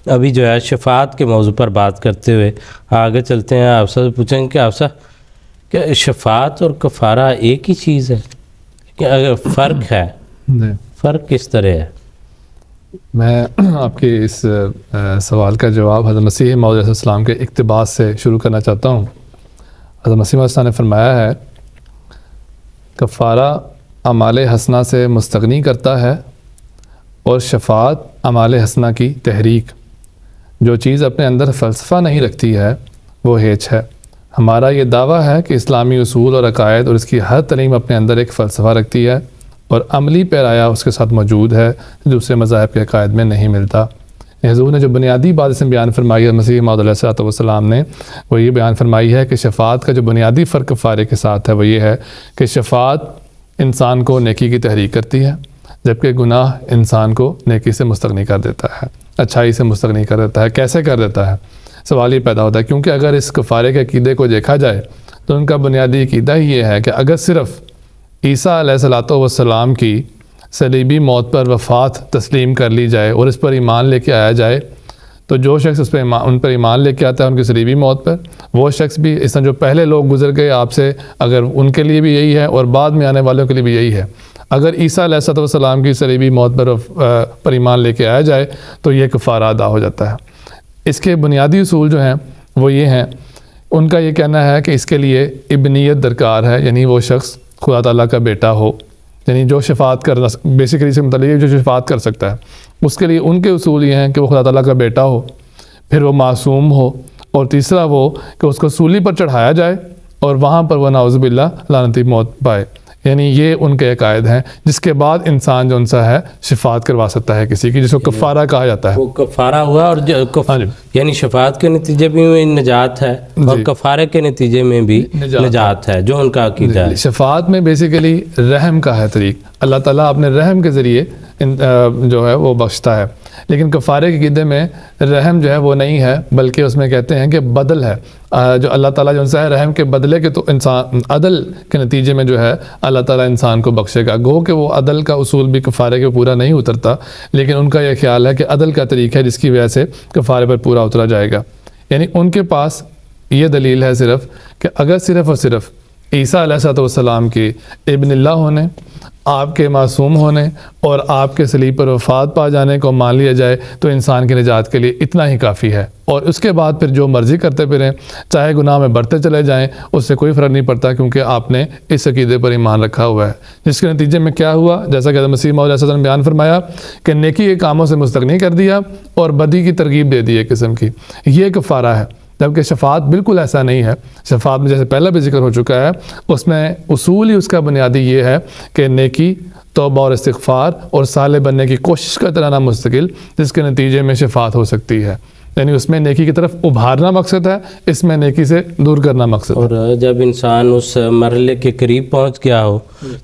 ابھی جو ہے شفاعت کے موضوع پر بات کرتے ہوئے آگے چلتے ہیں. آپ سے پوچھیں گے کہ آپ سے کہ شفاعت اور کفارہ ایک ہی چیز ہے کہ اگر فرق ہے فرق کس طرح ہے؟ میں آپ کے اس سوال کا جواب حضرت مسیح موعود علیہ السلام کے اقتباس سے شروع کرنا چاہتا ہوں. حضرت مسیح موعود نے فرمایا ہے کفارہ اعمال حسنہ سے مستغنی کرتا ہے اور شفاعت اعمال حسنہ کی تحریک. جو چیز اپنے اندر فلسفہ نہیں رکھتی ہے وہ ہیچ ہے. ہمارا یہ دعویٰ ہے کہ اسلامی اصول اور عقائد اور اس کی ہر تعلیم اپنے اندر ایک فلسفہ رکھتی ہے اور عملی پیرایا اس کے ساتھ موجود ہے دوسرے مذاہب کے عقائد میں نہیں ملتا. حضور نے جو بنیادی بات اس میں بیان فرمائی ہے مسیح موعود علیہ السلام نے وہ یہ بیان فرمائی ہے کہ شفاعت کا جو بنیادی فرق کفارے کے ساتھ ہے وہ یہ ہے کہ شفاعت انسان کو نیکی کی تحریک کرتی ہے جبکہ گناہ انسان کو نیکی سے مستغنی کر دیتا ہے، اچھائی سے مستغنی کر دیتا ہے. کیسے کر دیتا ہے؟ سوال یہ پیدا ہوتا ہے کیونکہ اگر اس کفارے کے عقیدے کو دیکھا جائے تو ان کا بنیادی عقیدہ ہی یہ ہے کہ اگر صرف عیسیٰ علیہ السلام کی صلیبی موت پر وفات تسلیم کر لی جائے اور اس پر ایمان لے کے آیا جائے تو جو شخص ان پر ایمان لے کے آتا ہے ان کی صلیبی موت پر، وہ شخص بھی اس طرح جو پہلے لوگ گزر گئے آپ سے اگر ان کے لیے بھی یہی ہے اور بعد میں آنے والوں کے لیے بھی یہی ہے. اگر عیسیٰ علیہ السلام کی صلیبی موت پر ایمان لے کے آیا جائے تو یہ کفارہ ادا ہو جاتا ہے. اس کے بنیادی اصول جو ہیں وہ یہ ہیں، ان کا یہ کہنا ہے کہ اس کے لیے ابنیت درکار ہے، یعنی وہ شخص خدا تعالیٰ کا بیٹا ہو، یعنی جو شفاعت کرنا بیسیکلی سے متعلق جو شفاعت کر سکتا ہے. اس کے لیے ان کے اصول یہ ہیں کہ وہ خدا تعالیٰ کا بیٹا ہو، پھر وہ معصوم ہو، اور تیسرا وہ کہ اس کو سولی پر چڑھایا جائے اور وہاں پر وہ نعوذ باللہ لعنتی موت پائے. یعنی یہ ان کے عقائد ہیں جس کے بعد انسان جو ان سا ہے شفاعت کروا سکتا ہے کسی کی، جس کو کفارہ کہا جاتا ہے. وہ کفارہ ہوا اور یعنی شفاعت کے نتیجے میں نجات ہے اور کفارے کے نتیجے میں بھی نجات ہے جو ان کا عقیدہ ہے. شفاعت میں بیسیکلی رحم کا ہے طریق، اللہ تعالیٰ اپنے رحم کے ذریعے جو ہے وہ بخشتا ہے. لیکن کفارے کے عقیدے میں رحم جو ہے وہ نہیں ہے بلکہ اس میں کہتے ہیں کہ بدل ہے. جو اللہ تعالیٰ جو ان سے ہے رحم کے بدلے کے تو انسان عدل کے نتیجے میں جو ہے اللہ تعالیٰ انسان کو بخشے گا. گو کہ وہ عدل کا اصول بھی کفارے کے پورا نہیں اترتا، لیکن ان کا یہ خیال ہے کہ عدل کا طریقہ ہے جس کی وجہ سے کفارے پر پورا اترا جائے گا. یعنی ان کے پاس یہ دلیل ہے صرف کہ اگر صرف اور صرف عیسیٰ علیہ السلام کی ابن اللہ ہونے، آپ کے معصوم ہونے اور آپ کے صلیب پر وفات پا جانے کو مان لیا جائے تو انسان کی نجات کے لیے اتنا ہی کافی ہے. اور اس کے بعد پھر جو مرضی کرتے پھریں، چاہے گناہ میں بڑھتے چلے جائیں، اس سے کوئی فرق نہیں پڑتا کیونکہ آپ نے اس عقیدے پر ایمان رکھا ہوا ہے. جس کے نتیجے میں کیا ہوا، جیسا کہ مسیح موعود علیہ السلام نے بیان فرمایا کہ نیکی کے کاموں سے مستغنی کر دیا اور بدی کی ترغیب دے دی ایک قسم کی. یہ کفارہ ہے. جبکہ شفاعت بالکل ایسا نہیں ہے. شفاعت میں جیسے پہلا بھی ذکر ہو چکا ہے اس میں اصول ہی اس کا بنیادی یہ ہے کہ نیکی، توبہ اور استغفار اور صالح بننے کی کوشش کرتے رہنا مستقل، جس کے نتیجے میں شفاعت ہو سکتی ہے. یعنی اس میں نیکی کی طرف ابھارنا مقصد ہے، اس میں نیکی سے دور کرنا مقصد ہے. اور جب انسان اس مرحلے کے قریب پہنچ گیا ہو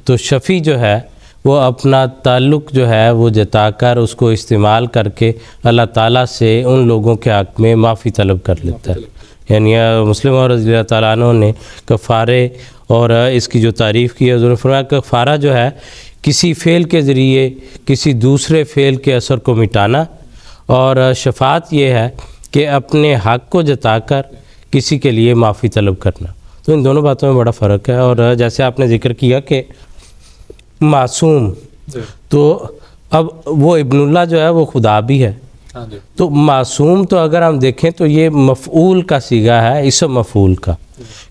تو شفیع جو ہے وہ اپنا تعلق جو ہے وہ جتا کر اس کو استعمال کر کے اللہ تعالیٰ سے ان لوگوں کے حق میں معافی طلب کر لیتا ہے. یعنی مسلم اور رضی اللہ تعالیٰ عنہ نے کفارے اور اس کی جو تعریف کی ہے، حضور نے فرمایا کفارہ جو ہے کسی فعل کے ذریعے کسی دوسرے فعل کے اثر کو مٹانا، اور شفاعت یہ ہے کہ اپنے حق کو جتا کر کسی کے لیے معافی طلب کرنا. تو ان دونوں باتوں میں بڑا فرق ہے. اور جیسے آپ نے ذکر کیا کہ معصوم، تو اب وہ ابن اللہ جو ہے وہ خدا بھی ہے. تو معصوم تو اگر ہم دیکھیں تو یہ مفعول کا صیغہ ہے، اسم مفعول کا،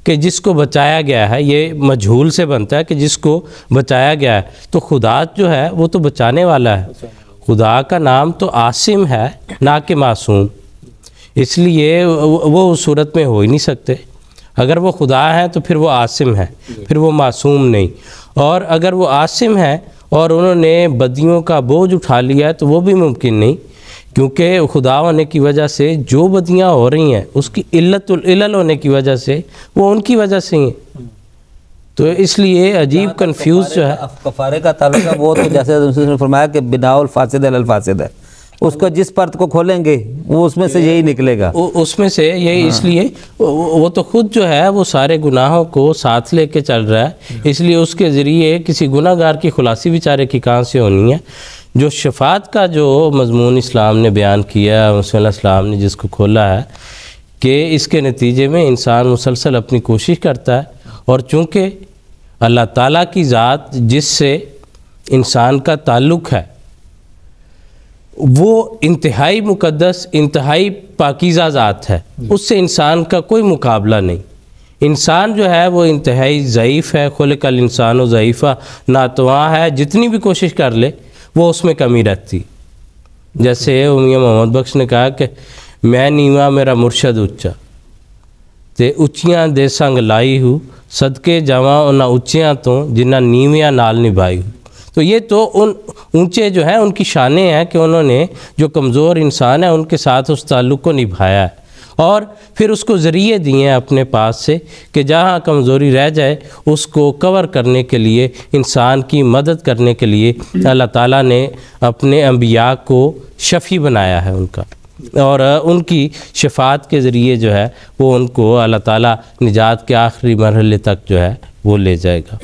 کہ جس کو بچایا گیا ہے. یہ مجہول سے بنتا ہے کہ جس کو بچایا گیا ہے. تو خدا جو ہے وہ تو بچانے والا ہے. خدا کا نام تو عاصم ہے نہ کہ معصوم، اس لیے وہ اس صورت میں ہو ہی نہیں سکتے. اگر وہ خدا ہے تو پھر وہ عاصم ہے، پھر وہ معصوم نہیں. اور اگر وہ عاصم ہے اور انہوں نے بدیوں کا بوجھ اٹھا لیا ہے تو وہ بھی ممکن نہیں، کیونکہ خدا ہونے کی وجہ سے جو بدیاں ہو رہی ہیں اس کی علت العلل ہونے کی وجہ سے وہ ان کی وجہ سے ہی ہیں. تو اس لیے عجیب کنفیوز جو ہے کفارے کا تعلق ہے وہ تو جیسے رسول نے فرمایا کہ بناء الفاسد علی الفاسد ہے. اس کو جس پرت کو کھولیں گے وہ اس میں سے یہی نکلے گا، اس میں سے یہی. اس لیے وہ تو خود جو ہے وہ سارے گناہوں کو ساتھ لے کے چل رہا ہے، اس لیے اس کے ذریعے کسی گناہ گار کی خلاصی بیچارے کی کہاں سے ہونی ہے. جو شفاعت کا جو مضمون اسلام نے بیان کیا، مسیح علیہ السلام نے جس کو کھولا ہے کہ اس کے نتیجے میں انسان مسلسل اپنی کوشش کرتا ہے، اور چونکہ اللہ تعالیٰ کی ذات جس سے انسان کا تعلق ہے وہ انتہائی مقدس، انتہائی پاکیزہ ذات ہے، اس سے انسان کا کوئی مقابلہ نہیں۔ انسان جو ہے وہ انتہائی ضعیف ہے، خلق الانسان و ضعیفہ، ناتواں ہے، جتنی بھی کوشش کر لے وہ اس میں کمی رہتی۔ جیسے میاں محمد بخش نے کہا کہ میں نیواں میرا مرشد اچا تے اچیاں دے سنگ لائی ہوں، صدقے جاواں انہاں اچیاں تو جنہاں نیویاں نال نبھائی ہوں۔ تو یہ تو ان اونچے جو ہیں ان کی شانیں ہیں کہ انہوں نے جو کمزور انسان ہے ان کے ساتھ اس تعلق کو نبھایا ہے، اور پھر اس کو ذریعے دیے ہیں اپنے پاس سے کہ جہاں کمزوری رہ جائے اس کو کور کرنے کے لیے، انسان کی مدد کرنے کے لیے اللہ تعالیٰ نے اپنے انبیاء کو شفیع بنایا ہے ان کا، اور ان کی شفاعت کے ذریعے جو ہے وہ ان کو اللہ تعالیٰ نجات کے آخری مرحلے تک جو ہے وہ لے جائے گا۔